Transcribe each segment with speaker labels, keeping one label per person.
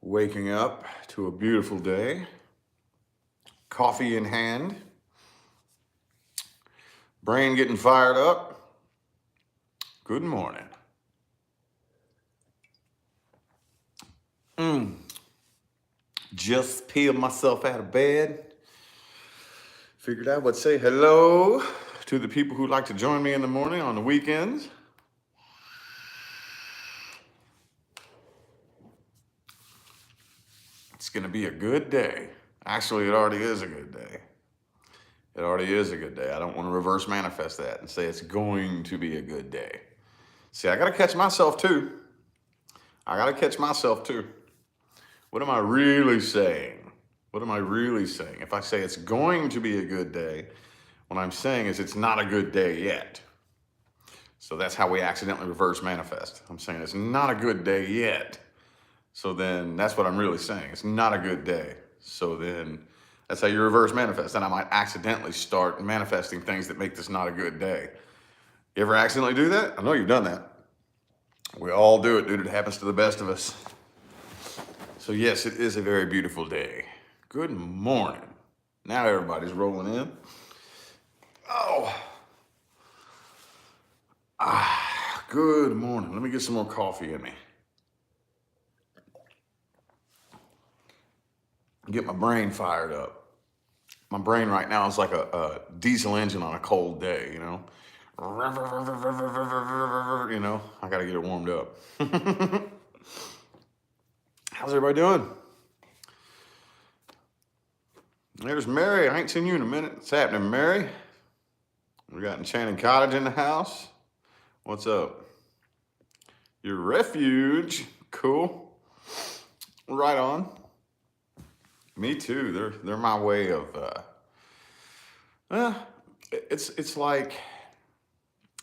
Speaker 1: Waking up to a beautiful day, coffee in hand, brain getting fired up. Good morning. Just peeled myself out of bed. Figured I would say hello to the people who like to join me in the morning on the weekends. It's going to be a good day. Actually, it already is a good day. It already is a good day. I don't want to reverse manifest that and say it's going to be a good day. See, I got to catch myself too. What am I really saying? What am I really saying? If I say it's going to be a good day, what I'm saying is it's not a good day yet. So that's how we accidentally reverse manifest. I'm saying it's not a good day yet. So then that's what I'm really saying. It's not a good day. So then that's how you reverse manifest. Then I might accidentally start manifesting things that make this not a good day. You ever accidentally do that? I know you've done that. We all do it, dude. It happens to the best of us. So yes, it is a very beautiful day. Good morning. Now everybody's rolling in. Good morning. Let me get some more coffee in me. Get my brain fired up. My brain right now is like a diesel engine on a cold day, you know? You know, I gotta get it warmed up. How's everybody doing? There's Mary. I ain't seen you in a minute. What's happening, Mary? We got Enchanted Cottage in the house. What's up? Your refuge. Cool. Right on. Me too. They're my way of. It's like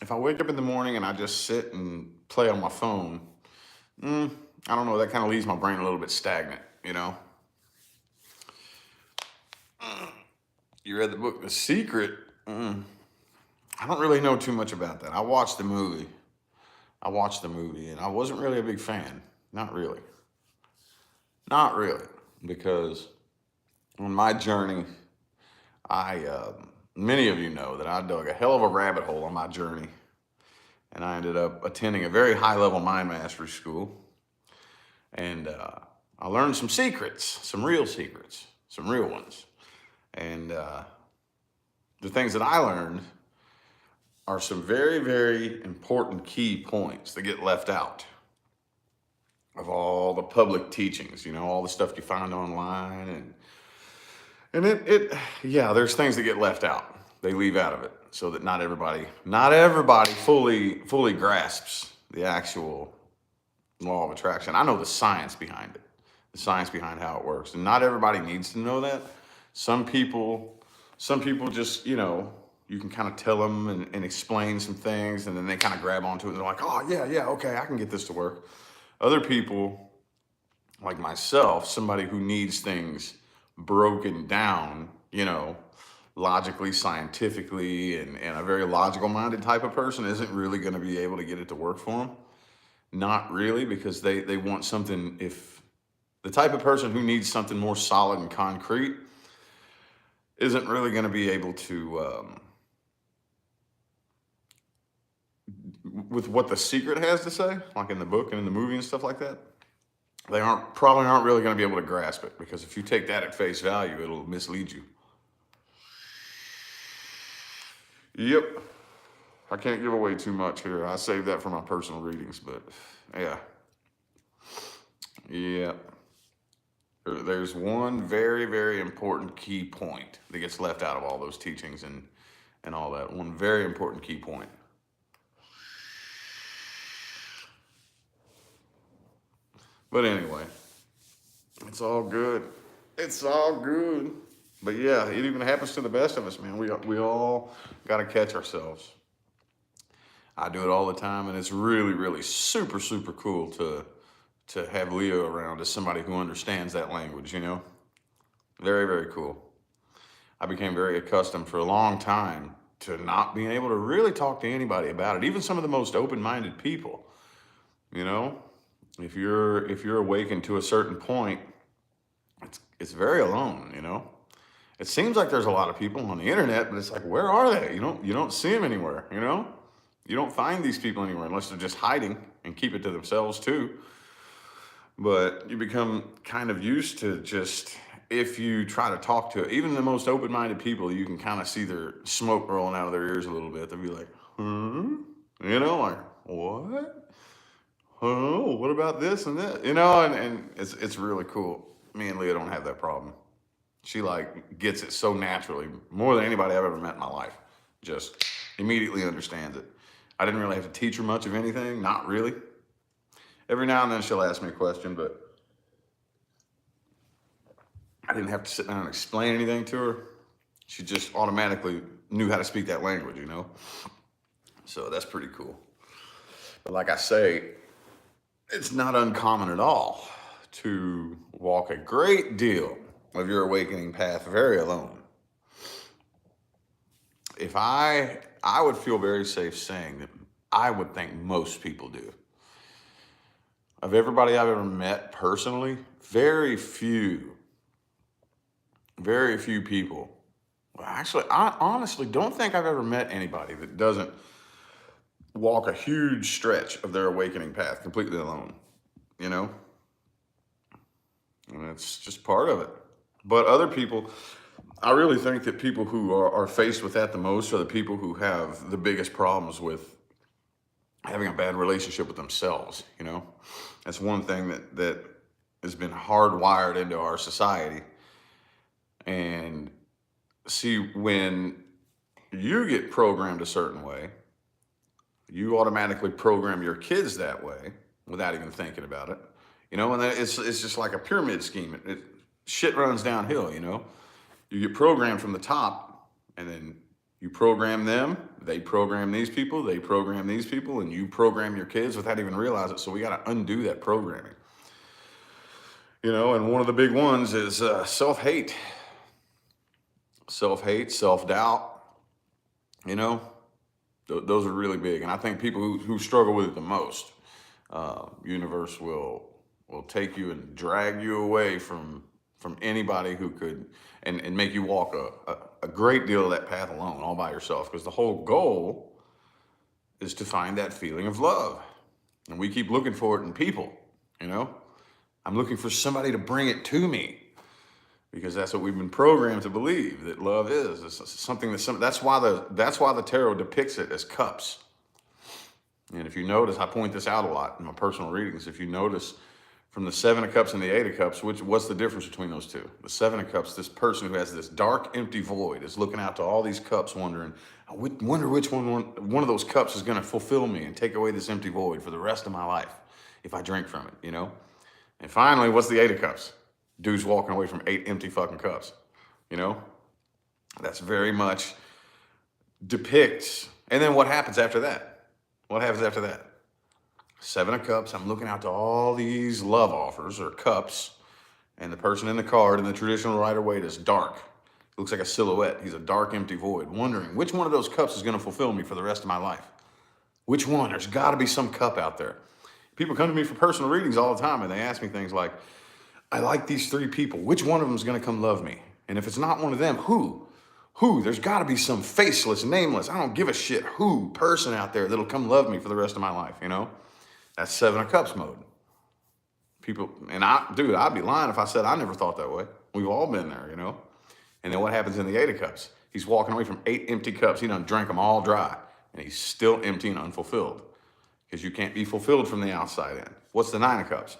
Speaker 1: if I wake up in the morning and I just sit and play on my phone. I don't know. That kind of leaves my brain a little bit stagnant. You know. You read the book The Secret? I don't really know too much about that. I watched the movie, and I wasn't really a big fan. Not really. Because on my journey, many of you know that I dug a hell of a rabbit hole on my journey, and I ended up attending a very high-level mind mastery school, and I learned some secrets, some real ones, and the things that I learned are some very, very important key points that get left out of all the public teachings, you know, all the stuff you find online, and there's things that get left out. They leave out of it so that not everybody fully grasps the actual law of attraction. I know the science behind it, the science behind how it works, and not everybody needs to know that. Some people just, you know, you can kind of tell them and explain some things, and then they kind of grab onto it and they're like, oh, yeah, okay, I can get this to work. Other people, like myself, somebody who needs things broken down, you know, logically, scientifically, and a very logical-minded type of person isn't really going to be able to get it to work for them. Not really, because they want something. If the type of person who needs something more solid and concrete isn't really going to be able to, with what The Secret has to say, like in the book and in the movie and stuff like that, they probably aren't really going to be able to grasp it, because if you take that at face value, it'll mislead you. Yep. I can't give away too much here. I saved that for my personal readings, but yeah. There's one very, very important key point that gets left out of all those teachings and all that. One very important key point. But anyway, it's all good. But yeah, it even happens to the best of us, man. We all got to catch ourselves. I do it all the time, and it's really, really super, super cool to have Leo around as somebody who understands that language, you know? Very, very cool. I became very accustomed for a long time to not being able to really talk to anybody about it, even some of the most open-minded people, you know? If you're awakened to a certain point, it's very alone, you know. It seems like there's a lot of people on the internet, but it's like, where are they? You don't see them anywhere, you know? You don't find these people anywhere unless they're just hiding and keep it to themselves too. But you become kind of used to just, if you try to talk to even the most open-minded people, you can kind of see their smoke rolling out of their ears a little bit. They'll be like, like, what? Oh, what about this and that? And it's really cool. Me and Leah don't have that problem. She like gets it so naturally, more than anybody I've ever met in my life. Just immediately understands it. I didn't really have to teach her much of anything, not really. Every now and then she'll ask me a question, but I didn't have to sit down and explain anything to her. She just automatically knew how to speak that language, you know? So that's pretty cool. But like I say, it's not uncommon at all to walk a great deal of your awakening path very alone. If I would feel very safe saying that I would think most people do. Of everybody I've ever met personally, very few people. Well, actually, I honestly don't think I've ever met anybody that doesn't walk a huge stretch of their awakening path completely alone, you know? And it's just part of it. But other people, I really think that people who are faced with that the most are the people who have the biggest problems with having a bad relationship with themselves, you know? That's one thing that has been hardwired into our society. And see, when you get programmed a certain way, you automatically program your kids that way without even thinking about it, you know. And then it's just like a pyramid scheme. Shit runs downhill, you know. You get programmed from the top, and then you program them. They program these people. They program these people, and you program your kids without even realizing it. So we got to undo that programming, you know. And one of the big ones is self-hate, self-doubt. You know, those are really big, and I think people who struggle with it the most, universe will take you and drag you away from anybody who could and make you walk a great deal of that path alone, all by yourself. Because the whole goal is to find that feeling of love, and we keep looking for it in people. You know, I'm looking for somebody to bring it to me. Because that's what we've been programmed to believe that love is. It's something that's why the tarot depicts it as cups. And if you notice, I point this out a lot in my personal readings. If you notice, from the Seven of Cups and the Eight of Cups, what's the difference between those two? The Seven of Cups, this person who has this dark, empty void, is looking out to all these cups, wondering, I wonder which one of those cups is going to fulfill me and take away this empty void for the rest of my life if I drink from it, you know? And finally, what's the Eight of Cups? Dude's walking away from 8 empty fucking cups, you know? That's very much depicts. And then what happens after that? What happens after that? Seven of Cups, I'm looking out to all these love offers or cups, and the person in the card in the traditional Rider-Waite is dark. It looks like a silhouette. He's a dark, empty void, wondering which one of those cups is going to fulfill me for the rest of my life. Which one? There's got to be some cup out there. People come to me for personal readings all the time, and they ask me things like, I like these 3 people. Which one of them is going to come love me? And if it's not one of them, who? Who? There's got to be some faceless, nameless, I don't give a shit who person out there that'll come love me for the rest of my life, you know? That's Seven of Cups mode. People, and I'd be lying if I said I never thought that way. We've all been there, you know? And then what happens in the Eight of Cups? He's walking away from 8 empty cups. He done drank them all dry, and he's still empty and unfulfilled. Because you can't be fulfilled from the outside in. What's the Nine of Cups?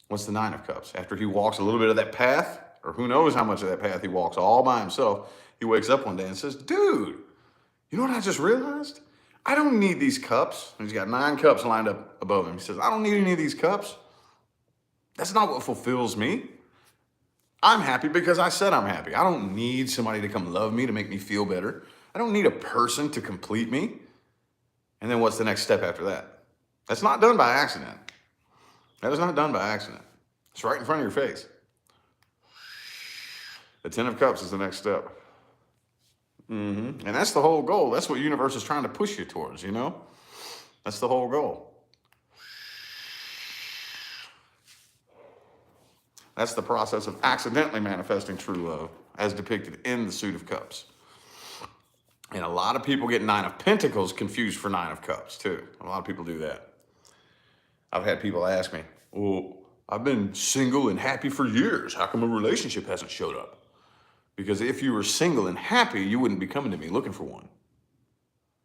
Speaker 1: What's the Nine of Cups? After he walks a little bit of that path, or who knows how much of that path he walks all by himself, he wakes up one day and says, dude, you know what I just realized? I don't need these cups. And he's got 9 cups lined up above him. He says, I don't need any of these cups. That's not what fulfills me. I'm happy because I said I'm happy. I don't need somebody to come love me to make me feel better. I don't need a person to complete me. And then what's the next step after that? That's not done by accident. That is not done by accident. It's right in front of your face. The 10 of Cups is the next step. And that's the whole goal. That's what universe is trying to push you towards, you know? That's the whole goal. That's the process of accidentally manifesting true love as depicted in the Suit of Cups. And a lot of people get Nine of Pentacles confused for Nine of Cups too. A lot of people do that. I've had people ask me, well, I've been single and happy for years. How come a relationship hasn't showed up? Because if you were single and happy, you wouldn't be coming to me looking for one.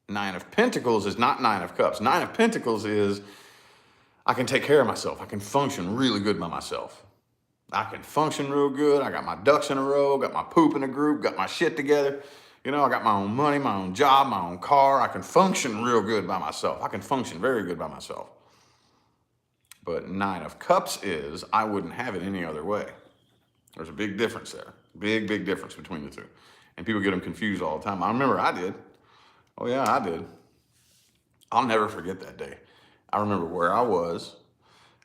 Speaker 1: Nine of Pentacles is not Nine of Cups. Nine of Pentacles is, I can take care of myself. I can function really good by myself. I can function real good. I got my ducks in a row, got my poop in a group, got my shit together. You know, I got my own money, my own job, my own car. I can function real good by myself. I can function very good by myself. But Nine of Cups is, I wouldn't have it any other way. There's a big difference there. Big, big difference between the two. And people get them confused all the time. I remember I did. Oh yeah, I did. I'll never forget that day. I remember where I was.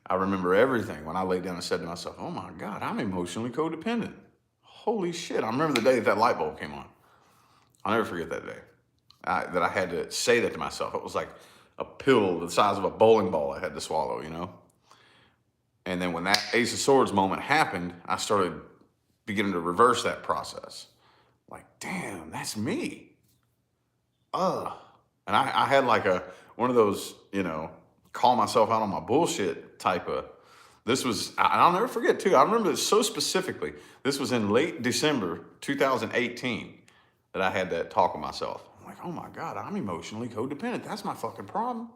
Speaker 1: I remember everything when I laid down and said to myself, oh my God, I'm emotionally codependent. Holy shit. I remember the day that light bulb came on. I'll never forget that day. That I had to say that to myself. It was like a pill the size of a bowling ball I had to swallow, you know? And then when that Ace of Swords moment happened, I started beginning to reverse that process. Like, damn, that's me. And I had like one of those, you know, call myself out on my bullshit type of, this was, I'll never forget too. I remember this so specifically. This was in late December 2018 that I had that talk with myself. I'm like, oh my God, I'm emotionally codependent. That's my fucking problem.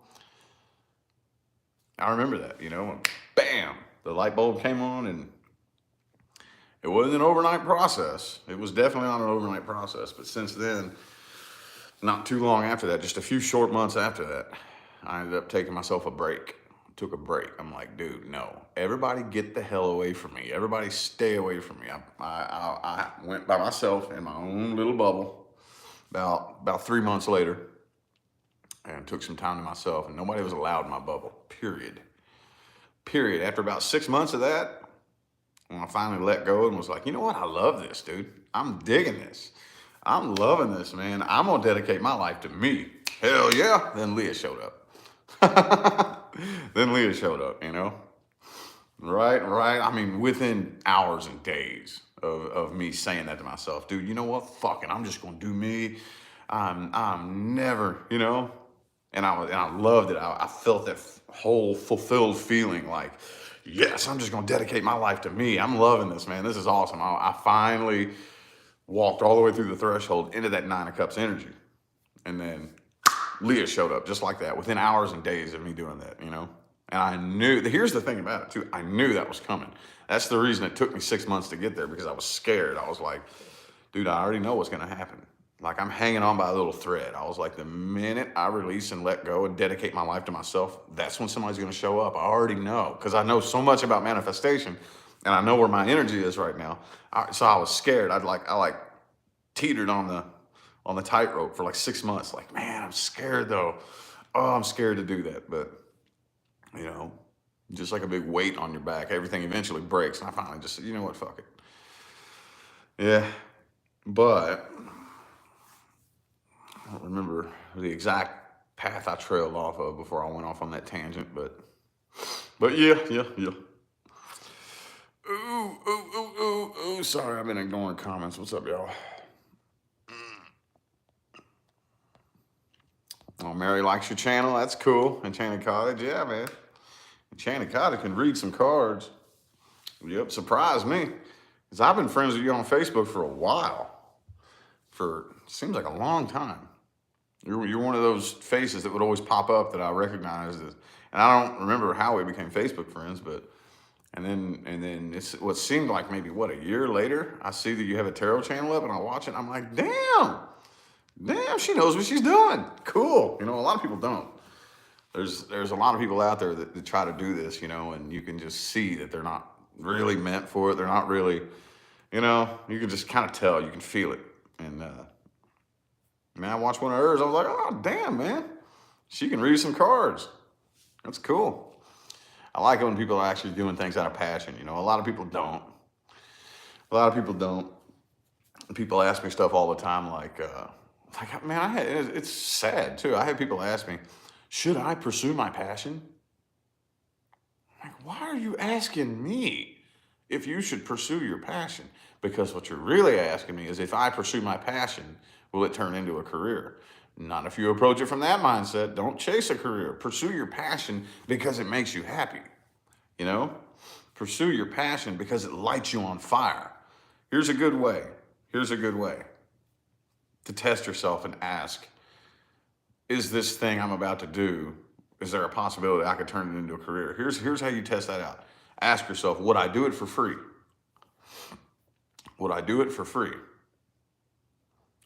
Speaker 1: I remember that, you know, and bam, the light bulb came on, and it wasn't an overnight process. It was definitely not an overnight process. But since then, not too long after that, just a few short months after that, I ended up taking myself a break. Took a break. I'm like, dude, no. Everybody get the hell away from me. Everybody stay away from me. I went by myself in my own little bubble about 3 months later, and took some time to myself, and nobody was allowed in my bubble, period. After about 6 months of that, when I finally let go and was like, you know what? I love this, dude. I'm digging this. I'm loving this, man. I'm going to dedicate my life to me. Hell yeah. Then Leah showed up. You know? Right. I mean, within hours and days of me saying that to myself, dude, you know what? Fuck it. I'm just going to do me. I'm never, you know? And I loved it. I felt that whole fulfilled feeling like, yes, I'm just going to dedicate my life to me. I'm loving this, man. This is awesome. I finally walked all the way through the threshold into that Nine of Cups energy. And then Leah showed up just like that within hours and days of me doing that, you know? And I knew, here's the thing about it too. I knew that was coming. That's the reason it took me 6 months to get there, because I was scared. I was like, dude, I already know what's going to happen. Like, I'm hanging on by a little thread. I was like, the minute I release and let go and dedicate my life to myself, that's when somebody's going to show up. I already know, because I know so much about manifestation, and I know where my energy is right now. So I was scared. I teetered on the tightrope for like 6 months. Like, man, I'm scared though. Oh, I'm scared to do that. But, you know, just like a big weight on your back, everything eventually breaks. And I finally just said, you know what, fuck it. Yeah, but I don't remember the exact path I trailed off of before I went off on that tangent, but yeah. Ooh, sorry, I've been ignoring comments. What's up, y'all? Oh, Mary likes your channel. That's cool. Enchanted Cottage, yeah, man. Enchanted Cottage can read some cards. Yep, surprised me. Because I've been friends with you on Facebook for a while. Seems like a long time. You're one of those faces that would always pop up that I recognized as, and I don't remember how we became Facebook friends, but and then it's what seemed like maybe a year later, I see that you have a tarot channel up, and I watch it, and I'm like, damn, she knows what she's doing. Cool. You know, a lot of people don't. There's a lot of people out there that try to do this, you know, and you can just see that they're not really meant for it. They're not really, you know, you can just kind of tell, you can feel it. And man, I watched one of hers. I was like, oh, damn, man. She can read some cards. That's cool. I like it when people are actually doing things out of passion. You know, a lot of people don't. People ask me stuff all the time like man, it's sad too. I had people ask me, should I pursue my passion? I'm like, why are you asking me? if you should pursue your passion. Because what you're really asking me is, if I pursue my passion, will it turn into a career? Not if you approach it from that mindset. Don't chase a career. Pursue your passion because it makes you happy. You know, pursue your passion because it lights you on fire. Here's a good way. Here's a good way to test yourself and ask, is this thing I'm about to do, is there a possibility I could turn it into a career? Here's how you test that out. Ask yourself, would I do it for free? Would I do it for free?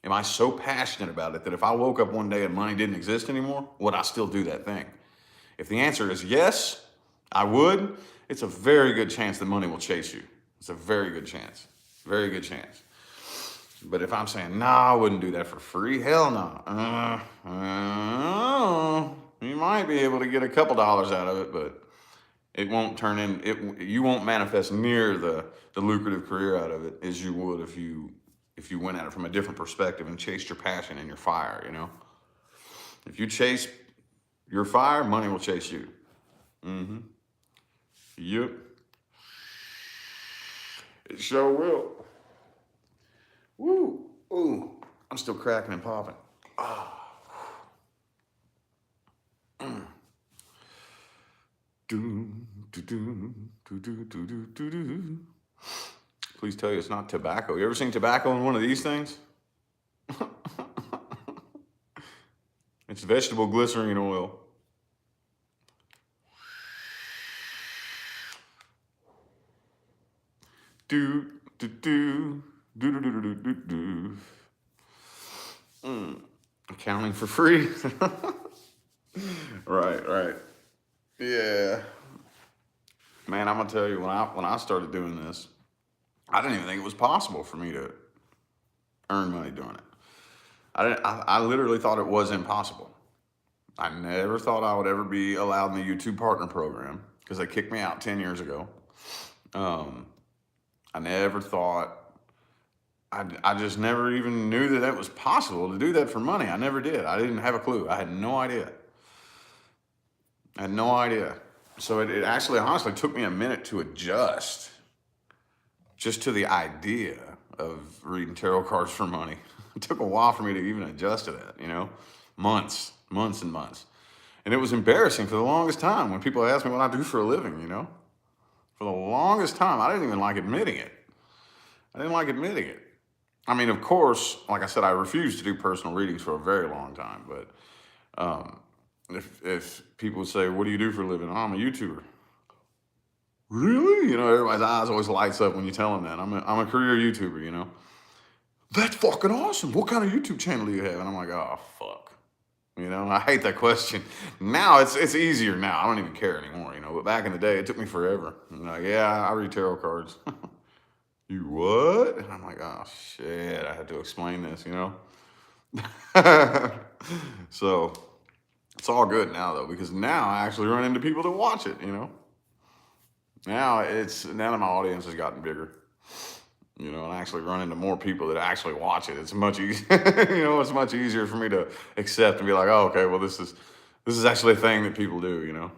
Speaker 1: Am I so passionate about it that if I woke up one day and money didn't exist anymore, would I still do that thing? If the answer is yes, I would, it's a very good chance that money will chase you. It's a very good chance. Very good chance. But if I'm saying, nah, I wouldn't do that for free, hell no. You might be able to get a couple dollars out of it, but it won't turn in, you won't manifest near the lucrative career out of it as you would if you went at it from a different perspective and chased your passion and your fire, you know? If you chase your fire, money will chase you. Mm-hmm. Yep. It sure will. Woo. Ooh. I'm still cracking and popping. Please tell you it's not tobacco. You ever seen tobacco in one of these things? It's vegetable glycerine oil. Accounting for free. Right. Yeah. Man, I'm gonna tell you, when I started doing this, I didn't even think it was possible for me to earn money doing it. I literally thought it was impossible. I never thought I would ever be allowed in the YouTube partner program because they kicked me out 10 years ago. I never thought, I just never even knew that was possible to do that for money. I never did. I didn't have a clue. I had no idea. So it actually honestly took me a minute to adjust just to the idea of reading tarot cards for money. It took a while for me to even adjust to that, you know, months and months. And it was embarrassing for the longest time when people asked me what I do for a living, you know. For the longest time, I didn't even like admitting it. I mean, of course, like I said, I refused to do personal readings for a very long time. But if people say, what do you do for a living? Oh, I'm a YouTuber. Really? You know, everybody's eyes always lights up when you tell them that. I'm a career YouTuber, you know. That's fucking awesome. What kind of YouTube channel do you have? And I'm like, oh, fuck. You know, I hate that question. Now it's easier now. I don't even care anymore, you know. But back in the day, it took me forever. I'm like, yeah, I read tarot cards. You what? And I'm like, oh, shit. I had to explain this, you know. So it's all good now, though, because now I actually run into people that watch it, you know. Now that my audience has gotten bigger, you know, and I actually run into more people that actually watch it. It's much easier, you know, it's much easier for me to accept and be like, oh, okay, well, this is actually a thing that people do, you know.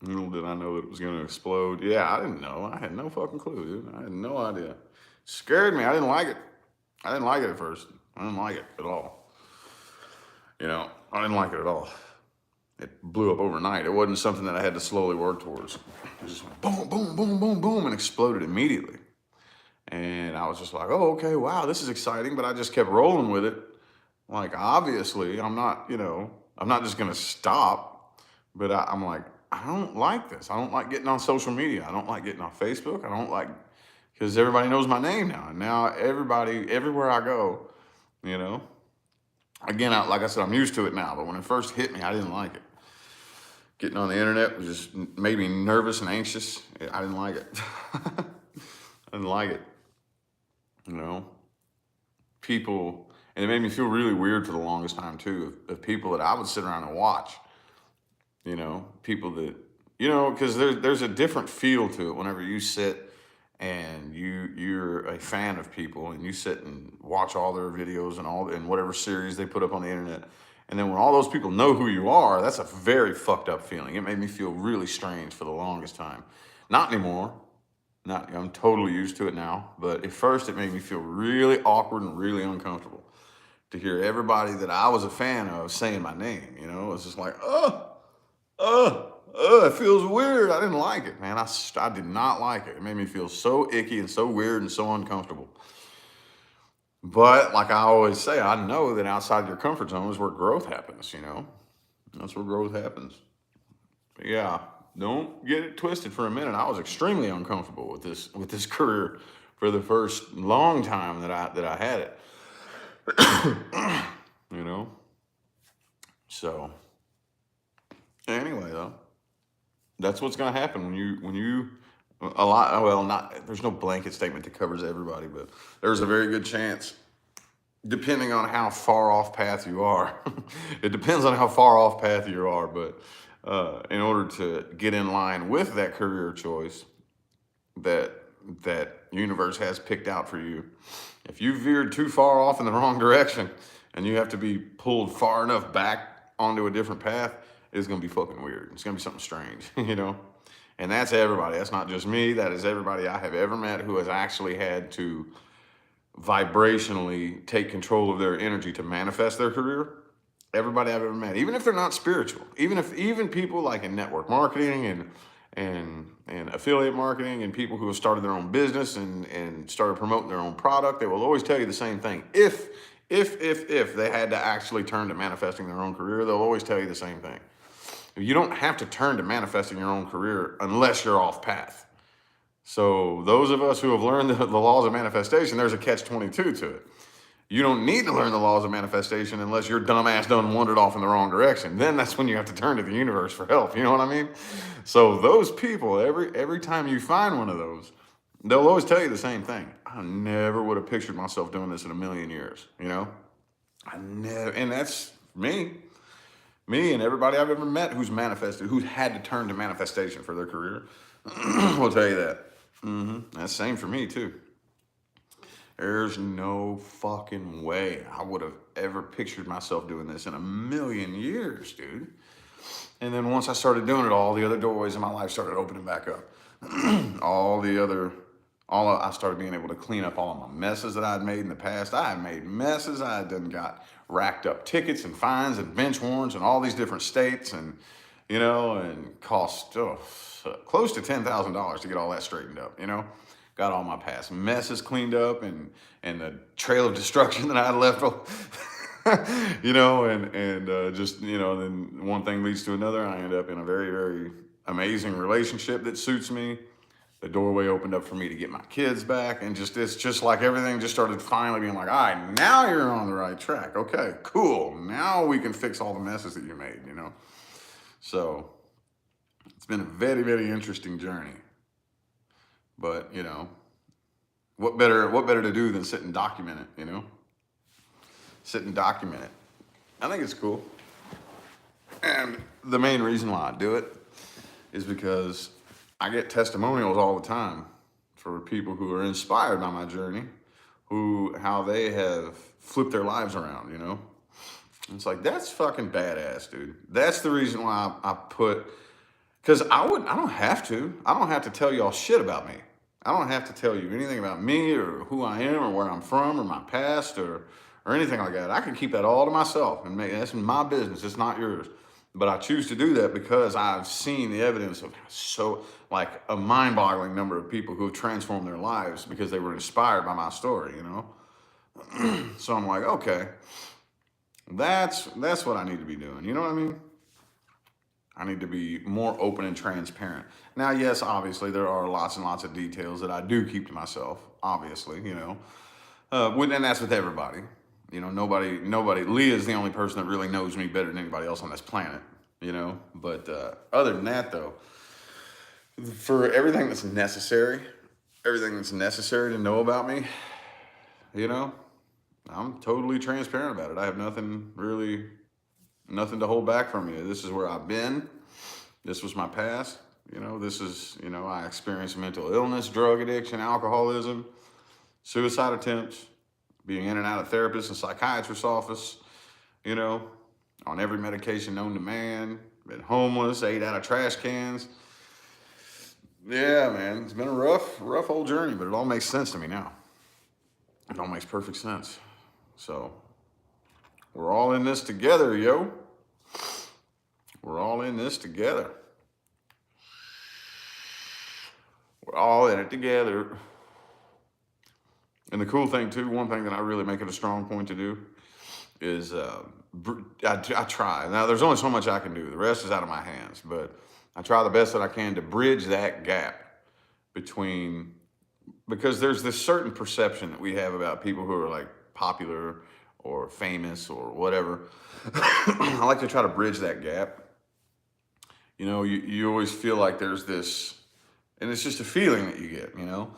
Speaker 1: Little did I know that it was going to explode. Yeah, I didn't know. I had no fucking clue, dude. I had no idea. It scared me. I didn't like it. I didn't like it at first. I didn't like it at all. You know, I didn't like it at all. It blew up overnight. It wasn't something that I had to slowly work towards. It just went boom, boom, boom, boom, boom, and exploded immediately. And I was just like, oh, okay, wow, this is exciting. But I just kept rolling with it. Like, obviously, I'm not just going to stop. But I'm like, I don't like this. I don't like getting on social media. I don't like getting on Facebook. I don't like, because everybody knows my name now. And now everybody, everywhere I go, you know. Again, like I said, I'm used to it now. But when it first hit me, I didn't like it. Getting on the internet was just made me nervous and anxious. I didn't like it. I didn't like it. You know, people, and it made me feel really weird for the longest time too, of people that I would sit around and watch. You know, people that, you know, because there's a different feel to it whenever you sit and you're a fan of people and you sit and watch all their videos and whatever series they put up on the internet, And then when all those people know who you are, that's a very fucked up feeling. It made me feel really strange for the longest time. Not anymore. Not, I'm totally used to it now. But at first, it made me feel really awkward and really uncomfortable to hear everybody that I was a fan of saying my name. You know, it's just like, it feels weird. I didn't like it, man. I did not like it. It made me feel so icky and so weird and so uncomfortable. But like I always say, I know that outside your comfort zone is where growth happens, you know? That's where growth happens. But yeah, don't get it twisted for a minute. I was extremely uncomfortable with this career for the first long time that I had it. You know? So anyway though, that's what's gonna happen when you a lot well not there's no blanket statement that covers everybody, but there's a very good chance, depending on how far off path you are. It depends on how far off path you are, but in order to get in line with that career choice that universe has picked out for you, if you veered too far off in the wrong direction and you have to be pulled far enough back onto a different path, it's gonna be fucking weird. It's gonna be something strange, you know? And that's everybody. That's not just me. That is everybody I have ever met who has actually had to vibrationally take control of their energy to manifest their career. Everybody I've ever met, even if they're not spiritual, even people like in network marketing and affiliate marketing, and people who have started their own business and started promoting their own product, they will always tell you the same thing. If they had to actually turn to manifesting their own career, they'll always tell you the same thing. You don't have to turn to manifesting your own career unless you're off path. So those of us who have learned the laws of manifestation, there's a catch-22 to it. You don't need to learn the laws of manifestation unless your dumb ass done wandered off in the wrong direction. Then that's when you have to turn to the universe for help. You know what I mean? So those people, every time you find one of those, they'll always tell you the same thing. I never would have pictured myself doing this in a million years. You know, and that's me and everybody I've ever met who's manifested, who's had to turn to manifestation for their career. Will tell you that. That's the same for me too. There's no fucking way I would have ever pictured myself doing this in a million years, dude. And then once I started doing it, all the other doorways in my life started opening back up. I started being able to clean up all of my messes that I'd made in the past. I had made messes. I had done got racked up tickets and fines and bench warrants in all these different states, and you know, and cost close to $10,000 to get all that straightened up. You know, got all my past messes cleaned up and the trail of destruction that I had left. You know, and just, you know, then one thing leads to another. I end up in a very, very amazing relationship that suits me. The doorway opened up for me to get my kids back, and it's just like everything just started finally being like, all right, now you're on the right track. Okay, cool. Now we can fix all the messes that you made, you know? So it's been a very, very interesting journey. But, you know, what better to do than sit and document it, you know? Sit and document it. I think it's cool. And the main reason why I do it is because I get testimonials all the time for people who are inspired by my journey, how they have flipped their lives around, you know? It's like, that's fucking badass, dude. That's the reason why I put, because I don't have to tell y'all shit about me. I don't have to tell you anything about me or who I am or where I'm from or my past or anything like that. I can keep that all to myself and that's my business. It's not yours. But I choose to do that because I've seen the evidence of like a mind-boggling number of people who have transformed their lives because they were inspired by my story, you know? So I'm like, okay, that's what I need to be doing. You know what I mean? I need to be more open and transparent. Now, yes, obviously there are lots and lots of details that I do keep to myself, obviously, you know? And that's with everybody. You know, nobody, Leah's the only person that really knows me better than anybody else on this planet, you know? But other than that, though, for everything that's necessary to know about me, you know, I'm totally transparent about it. I have nothing to hold back from you. This is where I've been. This was my past. You know, this is, you know, I experienced mental illness, drug addiction, alcoholism, suicide attempts, being in and out of therapist and psychiatrist's office, you know, on every medication known to man, been homeless, ate out of trash cans. Yeah, man, it's been a rough old journey, but it all makes sense to me now. It all makes perfect sense. So we're all in this together, yo. We're all in this together. We're all in it together. And the cool thing too, one thing that I really make it a strong point to do is I try. Now there's only so much I can do. The rest is out of my hands, but I try the best that I can to bridge that gap between, because there's this certain perception that we have about people who are like popular or famous or whatever. I like to try to bridge that gap. You know, you always feel like there's this, and it's just a feeling that you get, you know,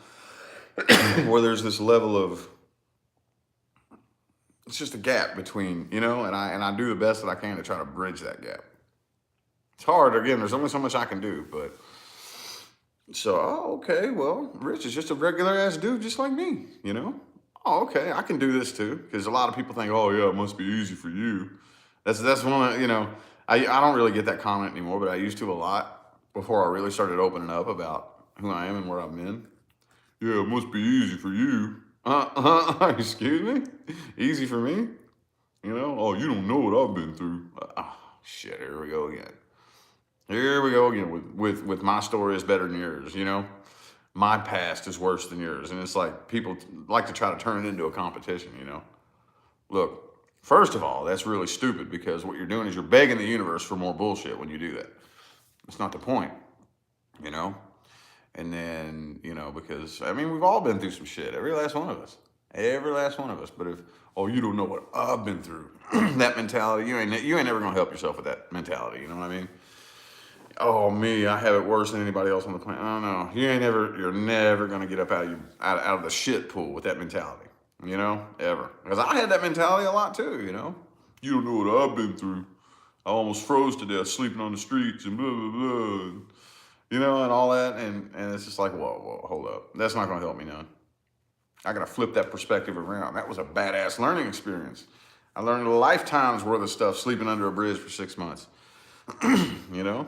Speaker 1: where there's this level of, it's just a gap between, you know, and I do the best that I can to try to bridge that gap. It's hard. Again, there's only so much I can do, but so, oh, okay, well, Rich is just a regular ass dude just like me, you know? Oh, okay, I can do this too. Because a lot of people think, oh, yeah, it must be easy for you. That's one of, you know, I don't really get that comment anymore, but I used to a lot before I really started opening up about who I am and where I've been. Yeah, it must be easy for you. Excuse me? Easy for me? You know? Oh, you don't know what I've been through. Shit, here we go again. Here we go again with my story is better than yours, you know? My past is worse than yours. And it's like people like to try to turn it into a competition, you know? Look, first of all, that's really stupid because what you're doing is you're begging the universe for more bullshit when you do that. That's not the point, you know? And then, you know, because, I mean, we've all been through some shit. Every last one of us. Every last one of us. But if, oh, you don't know what I've been through, that mentality, you ain't never going to help yourself with that mentality. You know what I mean? Oh, me, I have it worse than anybody else on the planet. Oh, no. You're never going to get up out of the shit pool with that mentality. You know? Ever. Because I had that mentality a lot too, you know? You don't know what I've been through. I almost froze to death sleeping on the streets and blah, blah, blah. You know, and all that. And it's just like, whoa, hold up. That's not going to help me none. I got to flip that perspective around. That was a badass learning experience. I learned a lifetime's worth of stuff sleeping under a bridge for 6 months. You know?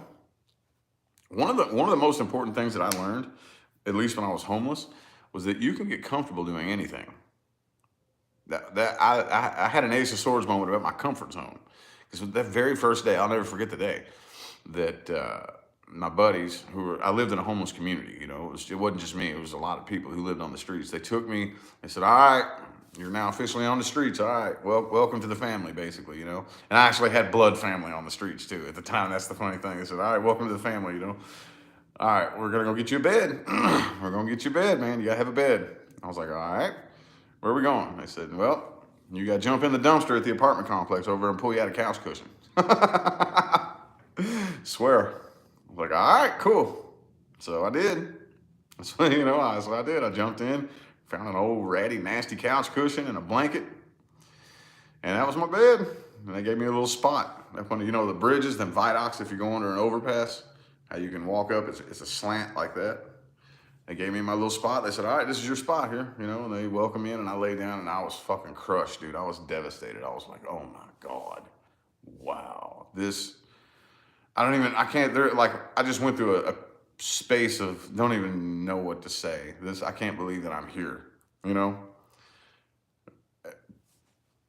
Speaker 1: One of the most important things that I learned, at least when I was homeless, was that you can get comfortable doing anything. I had an Ace of Swords moment about my comfort zone. Because that very first day, I'll never forget the day that my buddies I lived in a homeless community, you know, it wasn't just me, it was a lot of people who lived on the streets. They took me, they said, all right, you're now officially on the streets. All right, well, welcome to the family, basically, you know. And I actually had blood family on the streets too at the time. That's the funny thing. They said, all right, welcome to the family, you know. All right, we're gonna go get you a bed. We're gonna get you a bed, man. You gotta have a bed. I was like, all right, where are we going? They said, well, you gotta jump in the dumpster at the apartment complex over and pull you out a couch cushion. Swear. I was like, all right, cool. So I did. So, you know, so I did. I jumped in, found an old ratty, nasty couch cushion and a blanket, and that was my bed. And they gave me a little spot. Like when, you know, the bridges, them viaducts, if you go under an overpass, how you can walk up, it's a slant like that. They gave me my little spot. They said, all right, this is your spot here, you know, and they welcomed me in, and I lay down, and I was fucking crushed, dude. I was devastated. I was like, oh my God, wow. I just went through a space of don't even know what to say. I can't believe that I'm here, you know?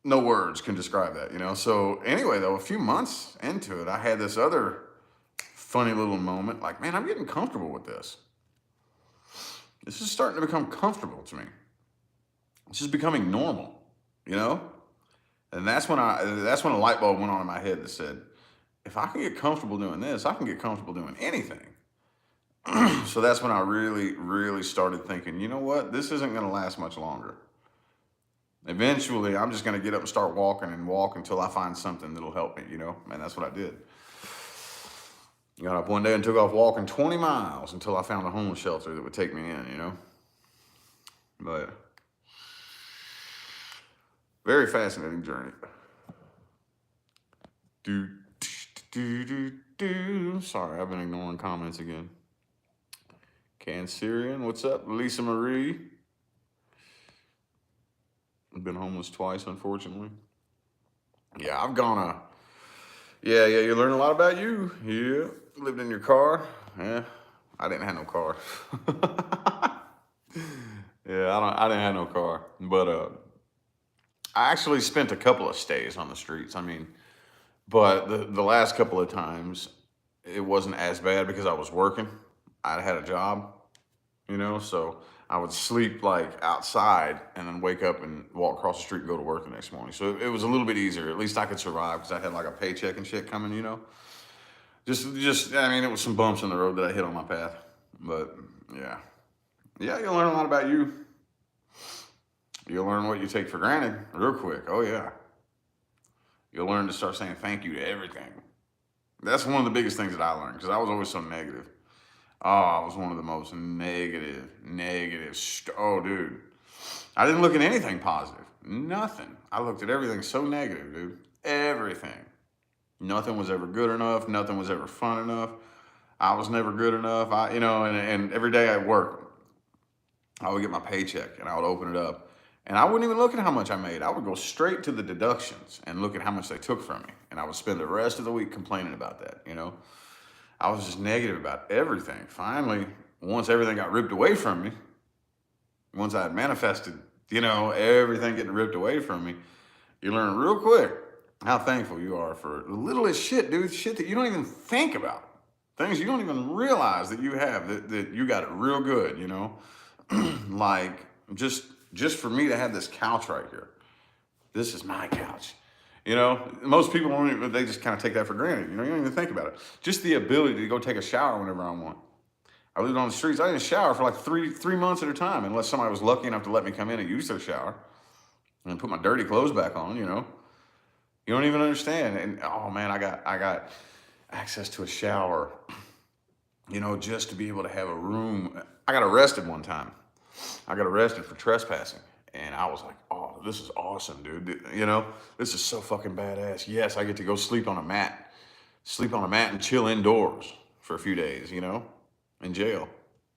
Speaker 1: No words can describe that, you know? So anyway, though, a few months into it, I had this other funny little moment, like, man, I'm getting comfortable with this. This is starting to become comfortable to me. This is becoming normal, you know? And that's when a light bulb went on in my head that said, if I can get comfortable doing this, I can get comfortable doing anything. So that's when I really, really started thinking, you know what? This isn't going to last much longer. Eventually, I'm just going to get up and start walking and walk until I find something that'll help me, you know? And that's what I did. Got up one day and took off walking 20 miles until I found a homeless shelter that would take me in, you know? But very fascinating journey. Sorry, I've been ignoring comments again. Cancerian, what's up? Lisa Marie. I've been homeless twice, unfortunately. Yeah, I've gone Yeah, yeah, you learn a lot about you. Yeah, lived in your car. Yeah, I didn't have no car. Yeah, I didn't have no car, but I actually spent a couple of stays on the streets. I mean, but the last couple of times, it wasn't as bad because I was working. I had a job, so I would sleep like outside and then wake up and walk across the street and go to work the next morning. So it was a little bit easier. At least I could survive because I had like a paycheck and shit coming. I mean, it was some bumps in the road that I hit on my path, but yeah, yeah, you'll learn a lot about you. You'll learn what you take for granted real quick. Oh yeah, you'll learn to start saying thank you to everything. That's one of the biggest things that I learned because I was always so negative. Oh, I was one of the most negative. Oh, dude. I didn't look at anything positive. Nothing. I looked at everything so negative, dude. Everything. Nothing was ever good enough. Nothing was ever fun enough. I was never good enough. And every day at work, I would get my paycheck and I would open it up. And I wouldn't even look at how much I made. I would go straight to the deductions and look at how much they took from me. And I would spend the rest of the week complaining about that. I was just negative about everything. Finally, once everything got ripped away from me, once I had manifested, everything getting ripped away from me, you learn real quick how thankful you are for the littlest shit, dude. Shit that you don't even think about. Things you don't even realize that you have, that you got it real good. Like just for me to have this couch right here. This is my couch. Most people don't even, they just kind of take that for granted. You don't even think about it. Just the ability to go take a shower whenever I want. I lived on the streets. I didn't shower for like three months at a time, unless somebody was lucky enough to let me come in and use their shower and put my dirty clothes back on. You don't even understand. And oh man, I got access to a shower. Just to be able to have a room. I got arrested one time. I got arrested for trespassing. And I was like, oh, this is awesome, dude. This is so fucking badass. Yes, I get to go sleep on a mat and chill indoors for a few days, in jail.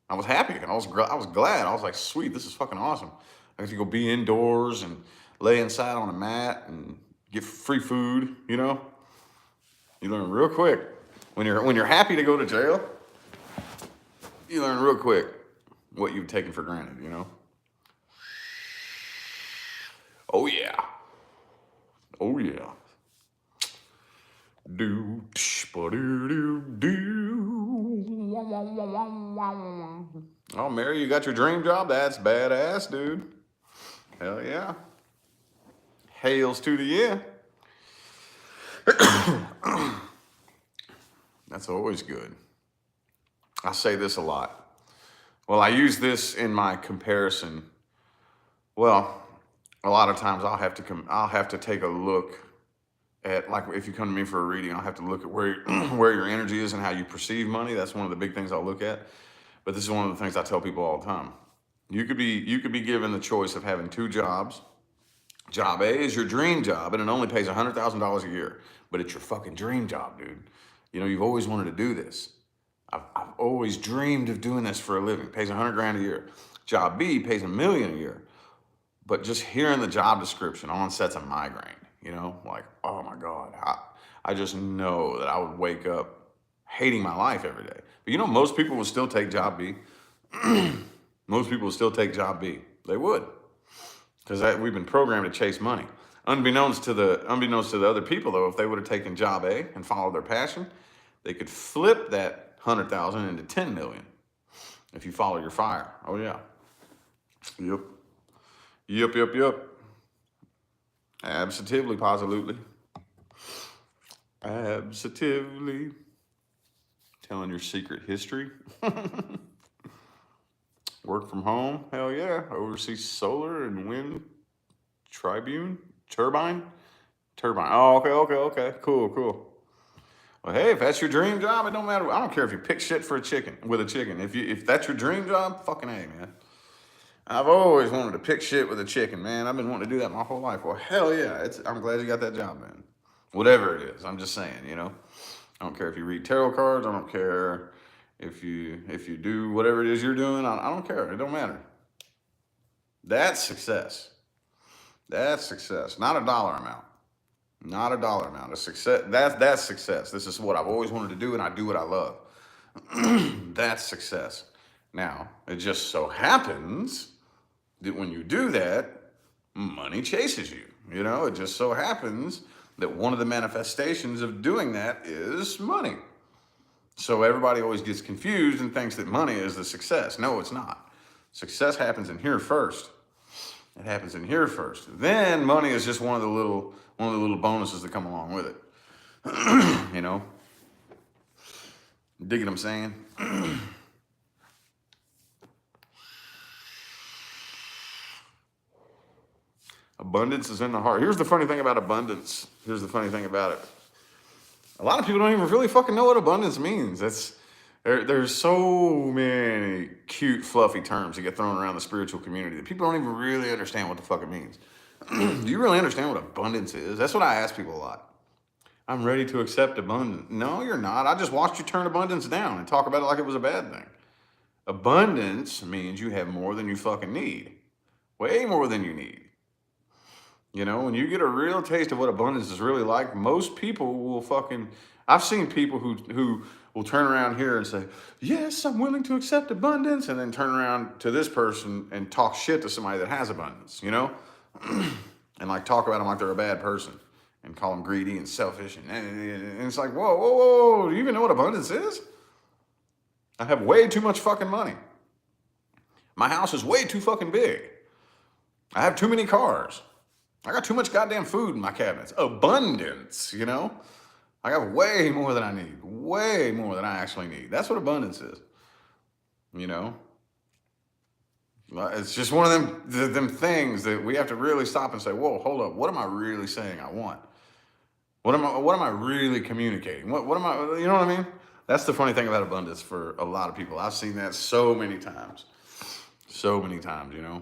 Speaker 1: I was happy. I was glad. I was like, sweet, this is fucking awesome. I get to go be indoors and lay inside on a mat and get free food, You learn real quick. When you're happy to go to jail, you learn real quick what you've taken for granted. Oh yeah. Oh yeah. Do do do. Oh, Mary, you got your dream job? That's badass, dude. Hell yeah. Hails to the yeah. That's always good. I say this a lot. Well, I use this in my comparison. Well, a lot of times I'll have to take a look at, like, if you come to me for a reading, I'll have to look at where where your energy is and how you perceive money. That's one of the big things I'll look at. But this is one of the things I tell people all the time. You could be given the choice of having two jobs. Job A is your dream job, and it only pays $100,000 a year, but it's your fucking dream job, dude. You've always wanted to do this. I've always dreamed of doing this for a living. Pays 100 grand a year. Job B pays $1 million a year. But just hearing the job description onsets a migraine. Like, oh my God, I just know that I would wake up hating my life every day. But most people will still take job B. Most people will still take job B. They would, because we've been programmed to chase money. Unbeknownst to the other people, though, if they would have taken job A and followed their passion, they could flip that 100,000 into 10 million if you follow your fire. Oh yeah. Yep. Absolutely, positively. Absolutely. Telling your secret history. Work from home. Hell yeah. Oversee solar and wind turbine. Oh, okay. Cool. Well, hey, if that's your dream job, it don't matter. I don't care if you pick shit with a chicken. If that's your dream job, fucking A, man. I've always wanted to pick shit with a chicken, man. I've been wanting to do that my whole life. Well, hell yeah. I'm glad you got that job, man. Whatever it is. I'm just saying, I don't care if you read tarot cards. I don't care if you do whatever it is you're doing. I don't care. It don't matter. That's success. That's success. Not a dollar amount. Not a dollar amount. A success. That's success. This is what I've always wanted to do, and I do what I love. That's success. Now, it just so happens that when you do that, money chases you. You know, it just so happens that one of the manifestations of doing that is money. So everybody always gets confused and thinks that money is the success. No, it's not. Success happens in here first. It happens in here first. Then money is just one of the little bonuses that come along with it. You know? Dig what I'm saying? Abundance is in the heart. Here's the funny thing about abundance. Here's the funny thing about it. A lot of people don't even really fucking know what abundance means. There's so many cute, fluffy terms that get thrown around the spiritual community that people don't even really understand what the fuck it means. Do you really understand what abundance is? That's what I ask people a lot. I'm ready to accept abundance. No, you're not. I just watched you turn abundance down and talk about it like it was a bad thing. Abundance means you have more than you fucking need. Way more than you need. You know, when you get a real taste of what abundance is really like, most people will fucking... I've seen people who will turn around here and say, yes, I'm willing to accept abundance, and then turn around to this person and talk shit to somebody that has abundance, you know? And like talk about them like they're a bad person and call them greedy and selfish. And it's like, whoa, do you even know what abundance is? I have way too much fucking money. My house is way too fucking big. I have too many cars. I got too much goddamn food in my cabinets. Abundance, you know? I got way more than I need. Way more than I actually need. That's what abundance is. You know? It's just one of them things that we have to really stop and say, whoa, hold up. What am I really saying I want? What am I really communicating? What am I, you know what I mean? That's the funny thing about abundance for a lot of people. I've seen that so many times. So many times, you know?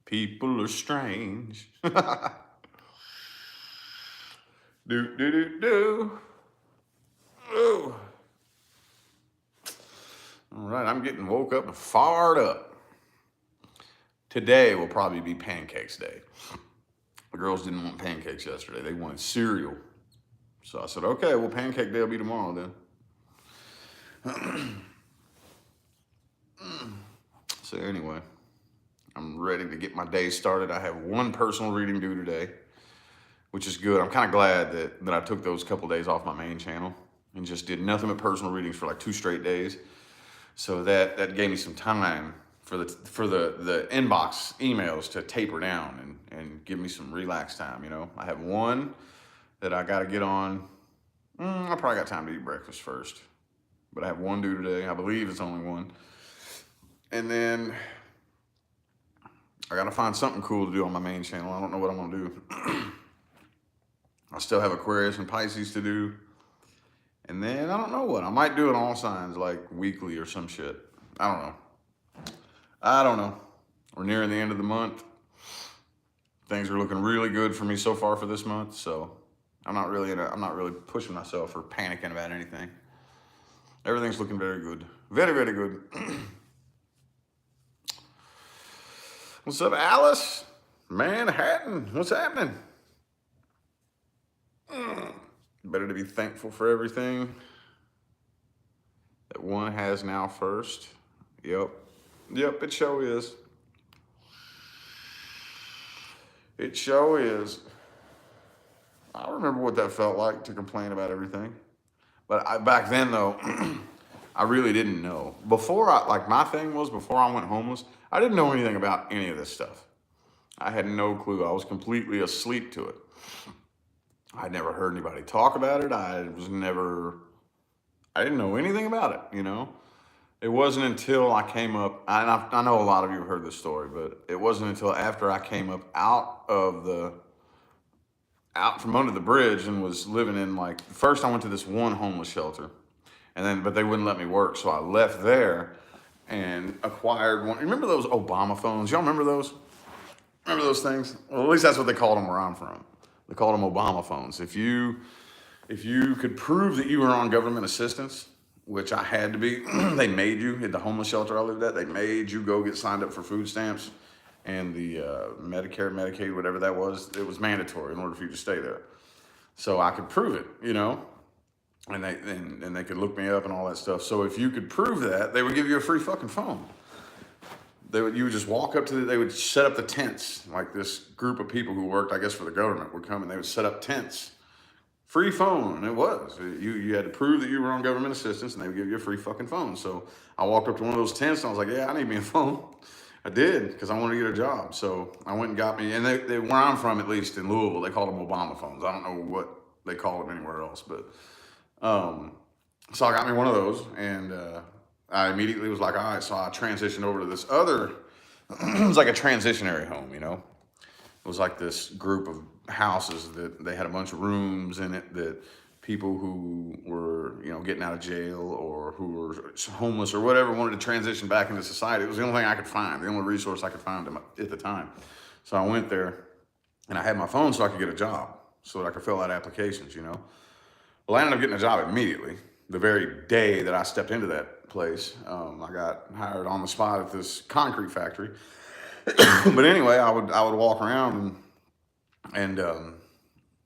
Speaker 1: People are strange. do. Ooh. All right, I'm getting woke up and fired up. Today will probably be pancakes day. The girls didn't want pancakes yesterday. They wanted cereal. So I said, okay, well, pancake day will be tomorrow then. So anyway, I'm ready to get my day started. I have one personal reading due today, which is good. I'm kind of glad that I took those couple days off my main channel and just did nothing but personal readings for like 2 straight days. So that gave me some time for the inbox emails to taper down and give me some relax time, you know. I have one that I got to get on. I probably got time to eat breakfast first. But I have one due today. I believe it's only one. And then I got to find something cool to do on my main channel. I don't know what I'm going to do. I still have Aquarius and Pisces to do. And then I don't know what. I might do an all signs like weekly or some shit. I don't know. We're nearing the end of the month. Things are looking really good for me so far for this month. So I'm not really pushing myself or panicking about anything. Everything's looking very good. Very, very good. What's up, Alice? Manhattan, what's happening? Better to be thankful for everything that one has now first. Yep, it sure is. It sure is. I remember what that felt like to complain about everything. But back then, though, I really didn't know. My thing was, before I went homeless, I didn't know anything about any of this stuff. I had no clue. I was completely asleep to it. I'd never heard anybody talk about it. I didn't know anything about it, you know? It wasn't until I came up, and I know a lot of you have heard this story, but it wasn't until after I came up out from under the bridge and was living in first I went to this one homeless shelter, but they wouldn't let me work, so I left there and acquired one. Remember those Obama phones? Y'all remember those? Remember those things? Well, at least that's what they called them where I'm from. They called them Obama phones. If you could prove that you were on government assistance, which I had to be, they made you, at the homeless shelter I lived at, they made you go get signed up for food stamps and the Medicare, Medicaid, whatever that was, it was mandatory in order for you to stay there. So I could prove it, and they could look me up and all that stuff. So if you could prove that, they would give you a free fucking phone. You would just walk up to they would set up the tents. Like this group of people who worked, I guess, for the government would come and they would set up tents. Free phone, and it was. You had to prove that you were on government assistance, and they would give you a free fucking phone. So I walked up to one of those tents, and I was like, yeah, I need me a phone. I did, because I wanted to get a job. So I went and got me, and they where I'm from, at least in Louisville, they called them Obama phones. I don't know what they call them anywhere else, but so I got me one of those, and I immediately was like, all right. So I transitioned over to this other, it was like a transitionary home, It was like this group of houses that they had a bunch of rooms in it that people who were, getting out of jail or who were homeless or whatever wanted to transition back into society. It was the only thing I could find, the only resource I could find at the time. So I went there and I had my phone so I could get a job, so that I could fill out applications, Well, I ended up getting a job immediately. The very day that I stepped into that place, I got hired on the spot at this concrete factory. But anyway, I would walk around and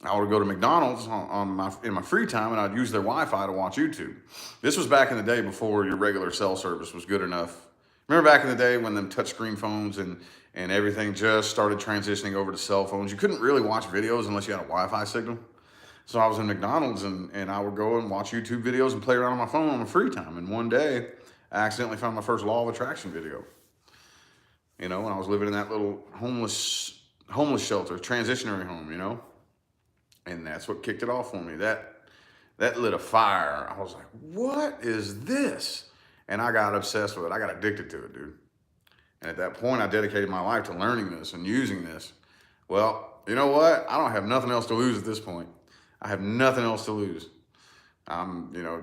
Speaker 1: I would go to McDonald's in my free time, and I'd use their Wi-Fi to watch YouTube. This was back in the day before your regular cell service was good enough. Remember back in the day when them touchscreen phones and everything just started transitioning over to cell phones? You couldn't really watch videos unless you had a Wi-Fi signal. So I was in McDonald's and I would go and watch YouTube videos and play around on my phone on my free time. And one day, I accidentally found my first law of attraction video. When I was living in that little homeless shelter, transitionary home, and that's what kicked it off for me. That lit a fire. I was like, what is this? And I got obsessed with it. I got addicted to it, dude. And at that point, I dedicated my life to learning this and using this. Well, you know what? I don't have nothing else to lose at this point. I have nothing else to lose.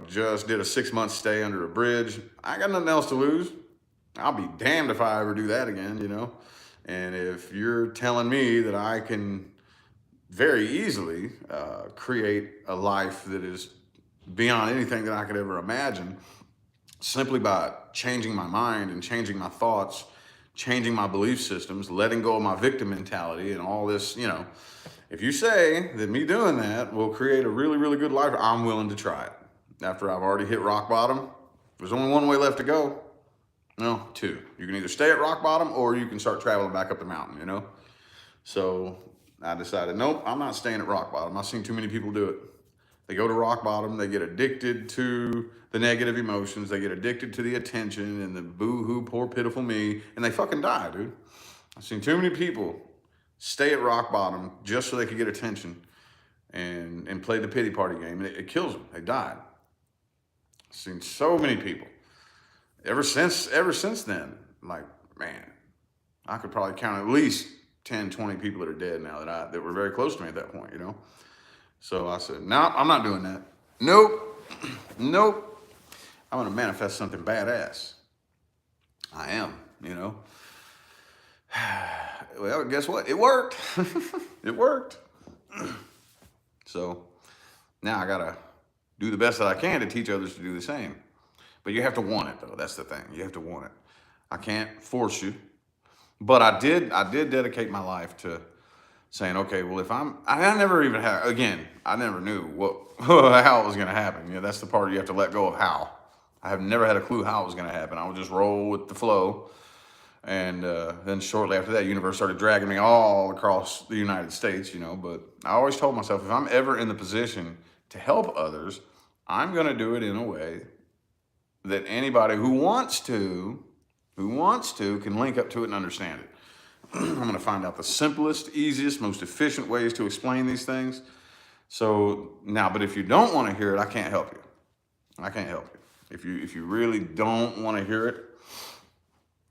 Speaker 1: Just did a 6-month stay under a bridge. I got nothing else to lose. I'll be damned if I ever do that again, And if you're telling me that I can very easily create a life that is beyond anything that I could ever imagine, simply by changing my mind and changing my thoughts, changing my belief systems, letting go of my victim mentality and all this, if you say that me doing that will create a really, really good life, I'm willing to try it. After I've already hit rock bottom, there's only one way left to go. No, two. You can either stay at rock bottom or you can start traveling back up the mountain, So I decided, nope, I'm not staying at rock bottom. I've seen too many people do it. They go to rock bottom, they get addicted to the negative emotions, they get addicted to the attention and the boo-hoo, poor pitiful me, and they fucking die, dude. I've seen too many people stay at rock bottom just so they could get attention and play the pity party game, and it kills them. They died. I've seen so many people. Ever since then, like, man, I could probably count at least 10, 20 people that are dead now that were very close to me at that point, So I said, no, I'm not doing that. Nope. I'm going to manifest something badass. I am, Well, guess what? It worked. It worked. So now I got to do the best that I can to teach others to do the same. But you have to want it, though. That's the thing. You have to want it. I can't force you. But I did dedicate my life to saying, okay, well, if I never even had, again, I never knew how it was going to happen. That's the part you have to let go of how. I have never had a clue how it was going to happen. I would just roll with the flow. And then shortly after that, the universe started dragging me all across the United States, But I always told myself, if I'm ever in the position to help others, I'm going to do it in a way that anybody who wants to can link up to it and understand it. I'm going to find out the simplest, easiest, most efficient ways to explain these things. So now, but if you don't want to hear it, I can't help you. I can't help you. If you really don't want to hear it,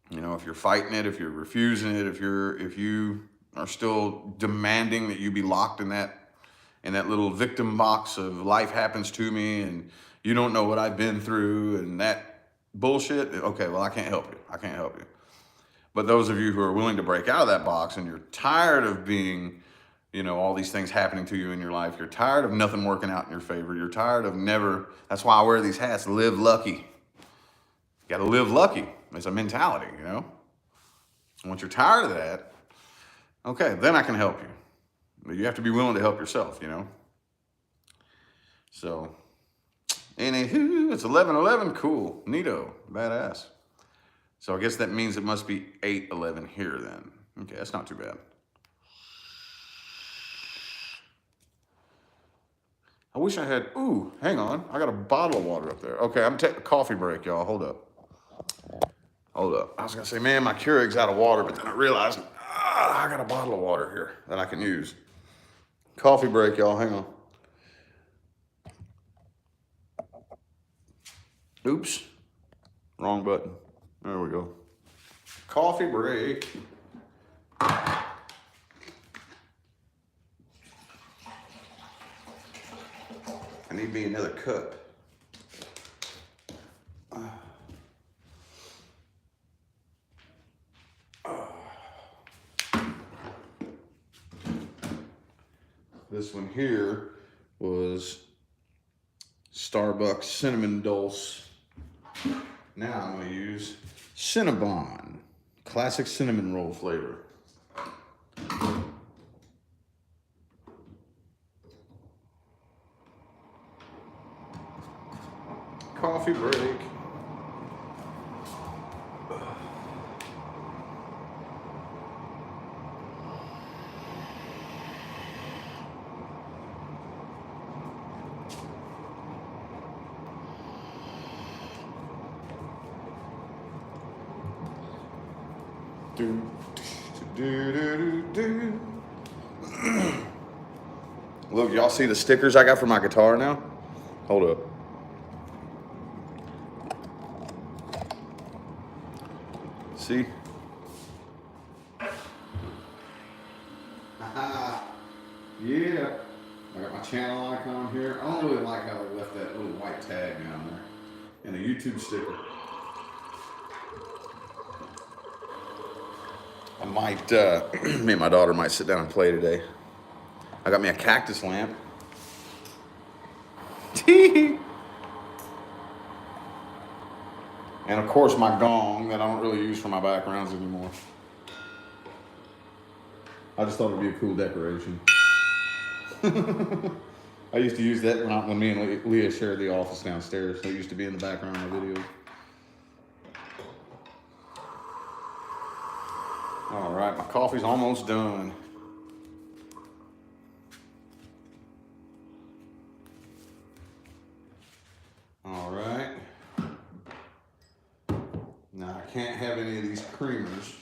Speaker 1: if you're fighting it, if you're refusing it, if you are still demanding that you be locked in that little victim box of life happens to me and you don't know what I've been through and that bullshit, okay, well, I can't help you. I can't help you. But those of you who are willing to break out of that box and you're tired of being, all these things happening to you in your life, you're tired of nothing working out in your favor, you're tired of never, that's why I wear these hats, live lucky. You got to live lucky. It's a mentality, Once you're tired of that, okay, then I can help you. But you have to be willing to help yourself, you know? So, anywho, it's 11:11. Cool. Neato. Badass. So I guess that means it must be 8:11 here then. Okay, that's not too bad. I wish I had, ooh, hang on. I got a bottle of water up there. Okay, I'm taking a coffee break, y'all. Hold up. Hold up. I was going to say, man, my Keurig's out of water, but then I realized, I got a bottle of water here that I can use. Coffee break, y'all. Hang on. Oops. Wrong button. There we go. Coffee break. I need me another cup. This one here was Starbucks Cinnamon Dulce. Now I'm going to use Cinnabon, classic cinnamon roll flavor. Coffee break. Do, do, do, do, do. Look, y'all see the stickers I got for my guitar now? Hold up. See? Yeah. I got my channel icon here. I don't really like how they left that little white tag down there. And a YouTube sticker. I might, me and my daughter might sit down and play today. I got me a cactus lamp. And of course my gong that I don't really use for my backgrounds anymore. I just thought it'd be a cool decoration. I used to use that when me and Leah shared the office downstairs. So it used to be in the background of my videos. All right, my coffee's almost done. All right. Now I can't have any of these creamers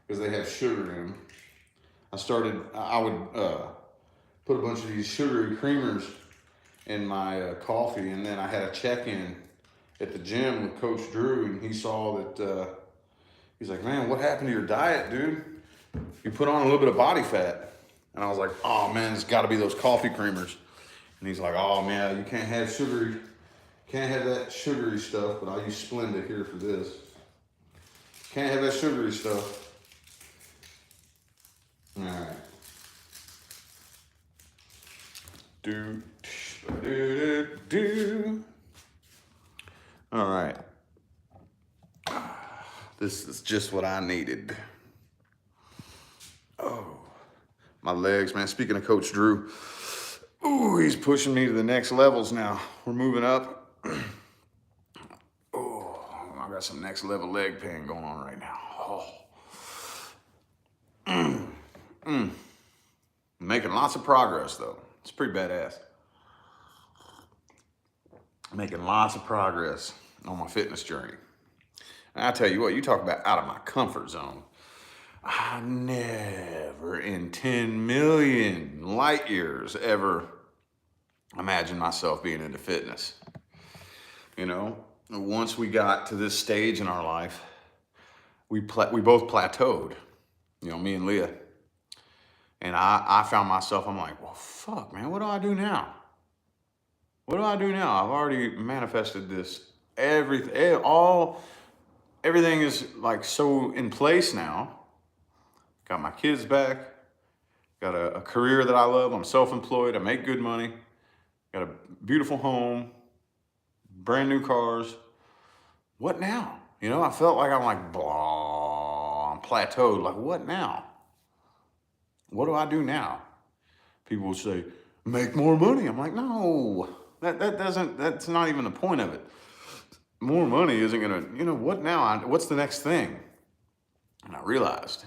Speaker 1: because they have sugar in them. I would put a bunch of these sugary creamers in my coffee, and then I had a check-in at the gym with Coach Drew, and he saw that, he's like, man, what happened to your diet, dude? You put on a little bit of body fat. And I was like, oh man, it's gotta be those coffee creamers. And he's like, oh man, you can't have that sugary stuff, but I use Splenda here for this. Can't have that sugary stuff. All right. All right. This is just what I needed. Oh, my legs, man. Speaking of Coach Drew, ooh, he's pushing me to the next levels now. We're moving up. Oh, I got some next level leg pain going on right now. Oh. Making lots of progress though. It's pretty badass. Making lots of progress on my fitness journey. And I tell you what, you talk about out of my comfort zone. I never in 10 million light years ever imagined myself being into fitness. You know, once we got to this stage in our life, we both plateaued, you know, me and Leah. And I found myself, I'm like, well, fuck, man, what do I do now? What do I do now? I've already manifested this. Everything is like so in place now. Got my kids back. Got a career that I love. I'm self-employed. I make good money. Got a beautiful home. Brand new cars. What now? You know, I felt like I'm like, blah. I'm plateaued. Like, what now? What do I do now? People will say, make more money. I'm like, no, that's not even the point of it. More money isn't gonna, what now? What's the next thing? And I realized,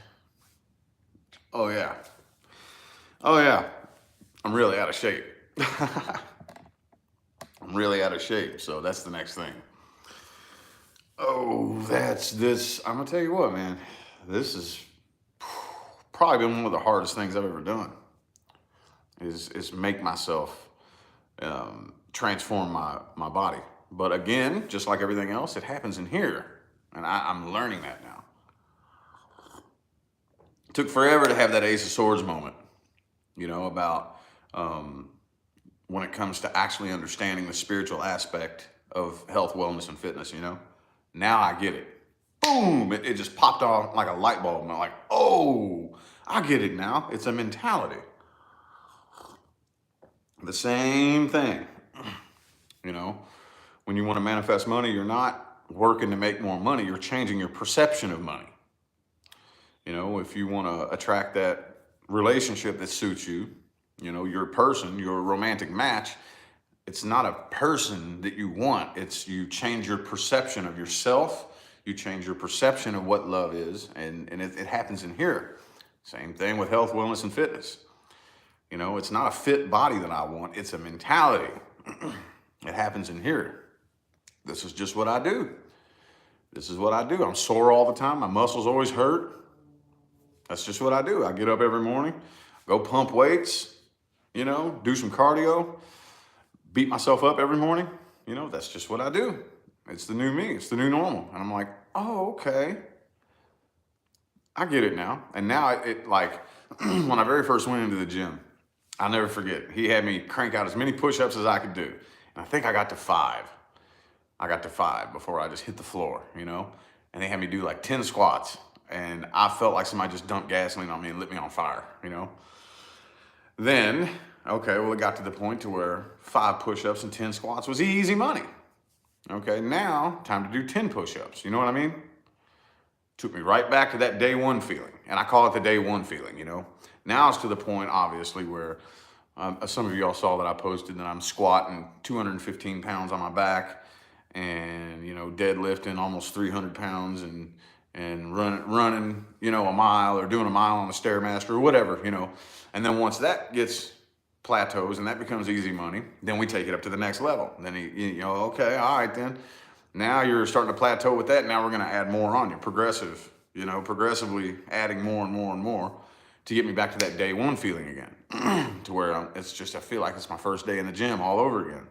Speaker 1: oh yeah, oh yeah, I'm really out of shape. I'm really out of shape. So that's the next thing. Oh, that's this. I'm gonna tell you what, man. This is probably been one of the hardest things I've ever done. Is make myself transform my body. But again, just like everything else, it happens in here, and I'm learning that now. It took forever to have that Ace of Swords moment, about when it comes to actually understanding the spiritual aspect of health, wellness, and fitness. Now I get it. Boom! It just popped off like a light bulb, and I'm like, oh, I get it now. It's a mentality. The same thing. When you want to manifest money, you're not working to make more money. You're changing your perception of money. If you want to attract that relationship that suits you, your person, your romantic match, it's not a person that you want. It's you change your perception of yourself. You change your perception of what love is. And it happens in here. Same thing with health, wellness, and fitness. It's not a fit body that I want. It's a mentality. It happens in here. This is just what I do. This is what I do. I'm sore all the time. My muscles always hurt. That's just what I do. I get up every morning, go pump weights, do some cardio, beat myself up every morning. That's just what I do. It's the new me. It's the new normal. And I'm like, oh, okay. I get it now. And now it like, when I very first went into the gym, I'll never forget. He had me crank out as many push-ups as I could do. And I think I got to 5. I got to 5 before I just hit the floor, And they had me do like 10 squats. And I felt like somebody just dumped gasoline on me and lit me on fire, Then, okay, well, it got to the point to where 5 push-ups and 10 squats was easy money. Okay, now time to do 10 push-ups. You know what I mean? Took me right back to that day one feeling. And I call it the day one feeling, Now it's to the point, obviously, where some of y'all saw that I posted that I'm squatting 215 pounds on my back and, deadlifting almost 300 pounds and running, a mile or doing a mile on the Stairmaster or whatever, And then once that gets plateaus and that becomes easy money, then we take it up to the next level. Then, okay, all right, then. Now you're starting to plateau with that. Now we're going to add more on you, progressively adding more and more and more to get me back to that day one feeling again, to where I feel like it's my first day in the gym all over again.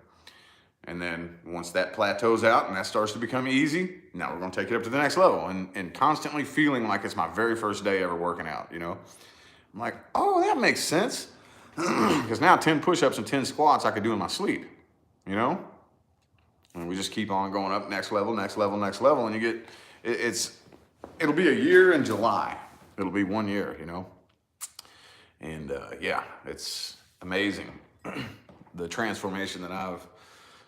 Speaker 1: And then once that plateaus out and that starts to become easy, now we're going to take it up to the next level and constantly feeling like it's my very first day ever working out, I'm like, oh, that makes sense. Because now 10 push-ups and 10 squats I could do in my sleep, And we just keep on going up, next level, next level, next level. And you get, it'll be a year in July. It'll be 1 year, And yeah, it's amazing. The transformation that I've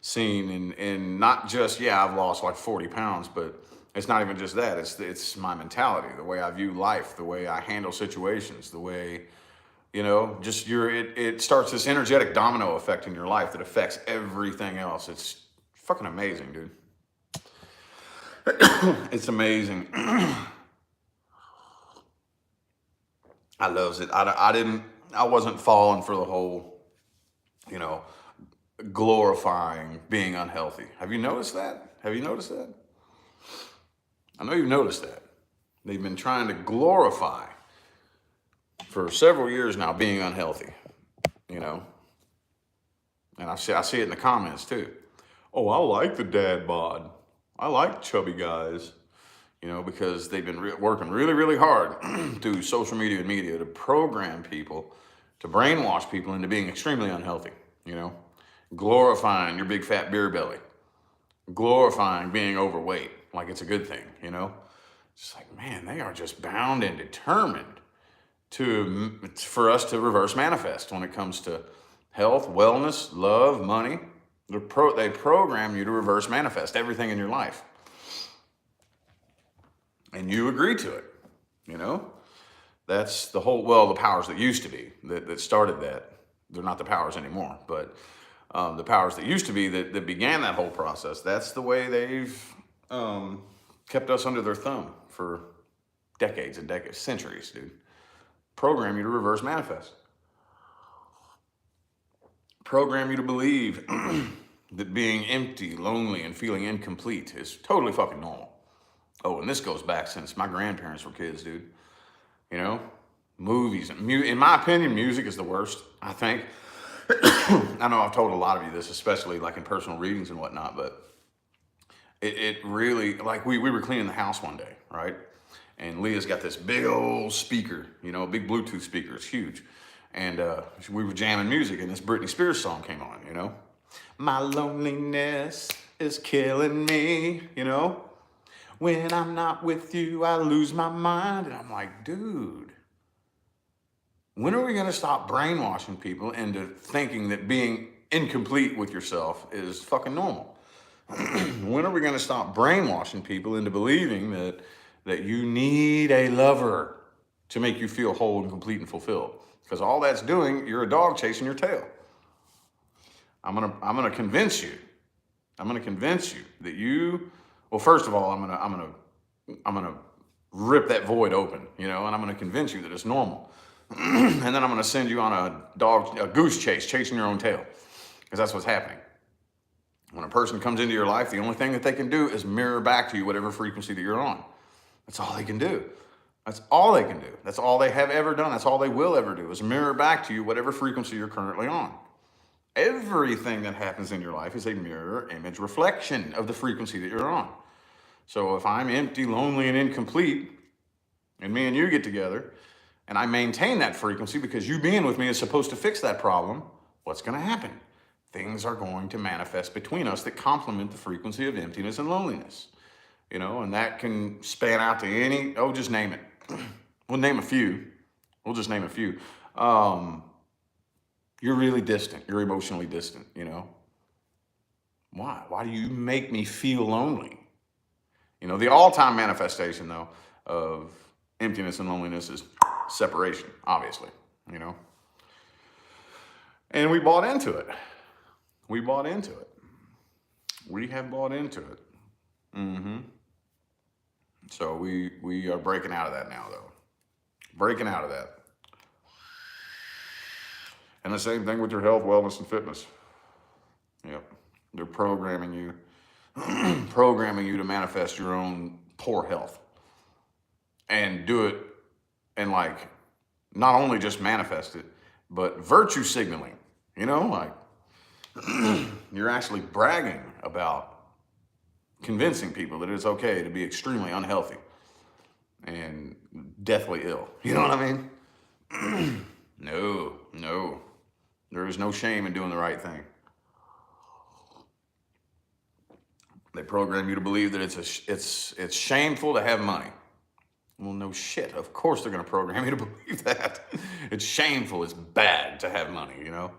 Speaker 1: seen and not just, I've lost like 40 pounds, but it's not even just that. It's my mentality, the way I view life, the way I handle situations, the way, it starts this energetic domino effect in your life that affects everything else. It's fucking amazing, dude. It's amazing. I loves it. I wasn't falling for the whole, glorifying being unhealthy. Have you noticed that? I know you've noticed that. They've been trying to glorify for several years now being unhealthy, And I see it in the comments too. Oh, I like the dad bod. I like chubby guys, because they've been working really, really hard through social media and media to program people, to brainwash people into being extremely unhealthy, glorifying your big fat beer belly, glorifying being overweight like it's a good thing, It's like, man, they are just bound and determined for us to reverse manifest when it comes to health, wellness, love, money. They program you to reverse manifest everything in your life. And you agree to it. You know, that's the whole, well, the powers that used to be that started that. They're not the powers anymore, but the powers that used to be that began that whole process. That's the way they've kept us under their thumb for decades and decades, centuries, dude. Program you to reverse manifest. Program you to believe that being empty, lonely, and feeling incomplete is totally fucking normal. Oh, and this goes back since my grandparents were kids, dude. You know, movies and in my opinion, music is the worst. I think. I know I've told a lot of you this, especially like in personal readings and whatnot, but it really, like we were cleaning the house one day, right? And Leah's got this big old speaker, you know, a big Bluetooth speaker. It's huge. And we were jamming music, and this Britney Spears song came on, you know. My loneliness is killing me, you know. When I'm not with you, I lose my mind. And I'm like, dude, when are we going to stop brainwashing people into thinking that being incomplete with yourself is fucking normal? When are we going to stop brainwashing people into believing that you need a lover to make you feel whole and complete and fulfilled? Because all that's doing, you're a dog chasing your tail. I'm gonna convince you. I'm gonna convince you that you. Well, first of all, I'm gonna rip that void open, you know, and I'm gonna convince you that it's normal. And then I'm gonna send you on a goose chase, chasing your own tail, because that's what's happening. When a person comes into your life, the only thing that they can do is mirror back to you whatever frequency that you're on. That's all they can do. That's all they can do. That's all they have ever done. That's all they will ever do is mirror back to you whatever frequency you're currently on. Everything that happens in your life is a mirror image reflection of the frequency that you're on. So if I'm empty, lonely, and incomplete, and me and you get together, and I maintain that frequency because you being with me is supposed to fix that problem, what's going to happen? Things are going to manifest between us that complement the frequency of emptiness and loneliness. You know, and that can span out to any, just name it. We'll name a few. We'll just name a few. You're really distant. You're emotionally distant, you know. Why? Why do you make me feel lonely? You know, the all-time manifestation, though, of emptiness and loneliness is separation, obviously, you know. And we bought into it. We bought into it. We have bought into it. Mm-hmm. So we are breaking out of that now, though. Breaking out of that. And the same thing with your health, wellness, and fitness. Yep. They're programming you to manifest your own poor health. And do it and like not only just manifest it, but virtue signaling. You know, like you're actually bragging about convincing people that it's okay to be extremely unhealthy and deathly ill. You know what I mean? No. There is no shame in doing the right thing. They program you to believe that it's shameful to have money. Well, no shit. Of course they're going to program you to believe that. It's shameful. It's bad to have money, you know?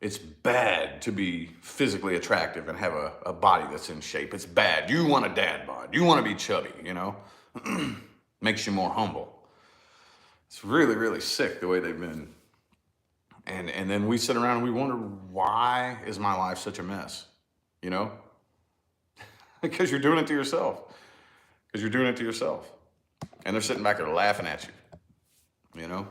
Speaker 1: It's bad to be physically attractive and have a body that's in shape. It's bad. You want a dad bod. You want to be chubby, you know? Makes you more humble. It's really, really sick the way they've been. And then we sit around and we wonder, why is my life such a mess? You know? Because you're doing it to yourself. Because you're doing it to yourself. And they're sitting back there laughing at you. You know?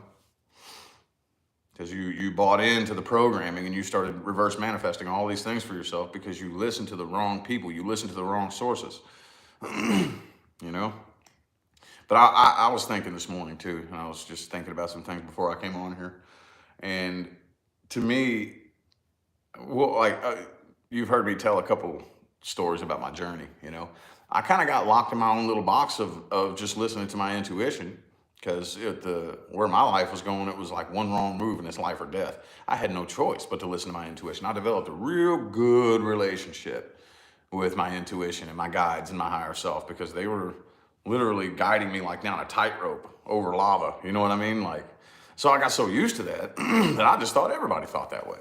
Speaker 1: Because you bought into the programming and you started reverse manifesting all these things for yourself because you listened to the wrong people. You listened to the wrong sources. You know? But I was thinking this morning too, and I was just thinking about some things before I came on here. And to me, well, like you've heard me tell a couple stories about my journey, you know. I kind of got locked in my own little box of just listening to my intuition. Because where my life was going, it was like one wrong move and it's life or death. I had no choice but to listen to my intuition. I developed a real good relationship with my intuition and my guides and my higher self because they were literally guiding me like down a tightrope over lava. You know what I mean? Like, so I got so used to that that I just thought everybody thought that way.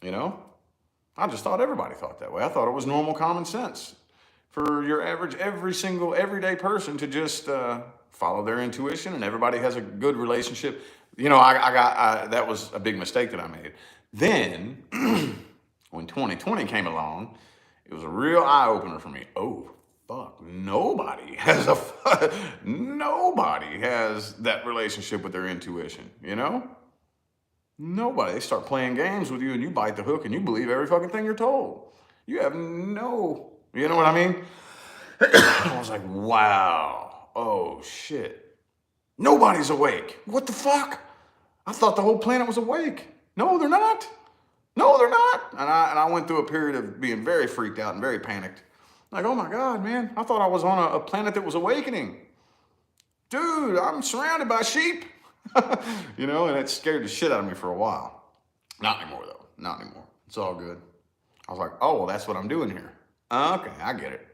Speaker 1: You know? I just thought everybody thought that way. I thought it was normal common sense for your average, every single, everyday person to just follow their intuition, and everybody has a good relationship. That was a big mistake that I made. Then, when 2020 came along, it was a real eye opener for me. Oh, fuck! Nobody has that relationship with their intuition. Nobody. They start playing games with you, and you bite the hook, and you believe every fucking thing you're told. You have no. You know what I mean? I was like, wow. Oh shit. Nobody's awake. What the fuck? I thought the whole planet was awake. No, they're not. No, they're not. And I went through a period of being very freaked out and very panicked. Like, oh my God, man, I thought I was on a planet that was awakening. Dude, I'm surrounded by sheep. And it scared the shit out of me for a while. Not anymore, though. Not anymore. It's all good. I was like, oh, well, that's what I'm doing here. Okay, I get it.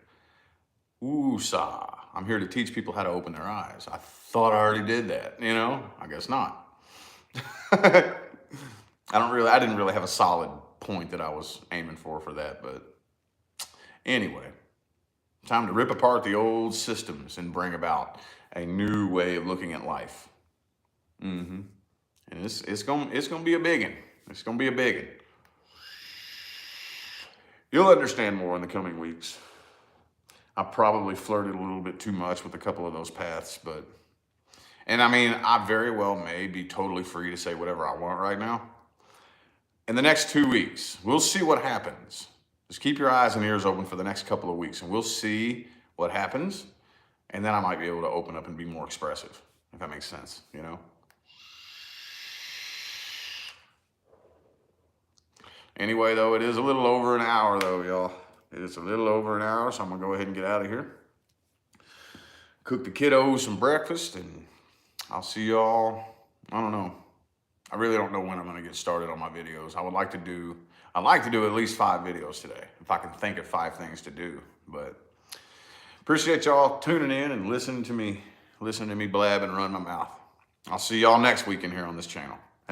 Speaker 1: Woosah. I'm here to teach people how to open their eyes. I thought I already did that, I guess not. I didn't really have a solid point that I was aiming for that, but anyway, time to rip apart the old systems and bring about a new way of looking at life. And it's gonna be a biggin. It's gonna be a biggin. You'll understand more in the coming weeks. I probably flirted a little bit too much with a couple of those paths, and I mean, I very well may be totally free to say whatever I want right now. In the next 2 weeks, we'll see what happens. Just keep your eyes and ears open for the next couple of weeks, and we'll see what happens. And then I might be able to open up and be more expressive, if that makes sense, Anyway, though, it is a little over an hour, though, y'all. It is a little over an hour, so I'm going to go ahead and get out of here. Cook the kiddos some breakfast, and I'll see y'all, I don't know. I really don't know when I'm going to get started on my videos. I'd like to do at least 5 videos today, if I can think of 5 things to do. But appreciate y'all tuning in and listening to me blab and run my mouth. I'll see y'all next weekend here on this channel.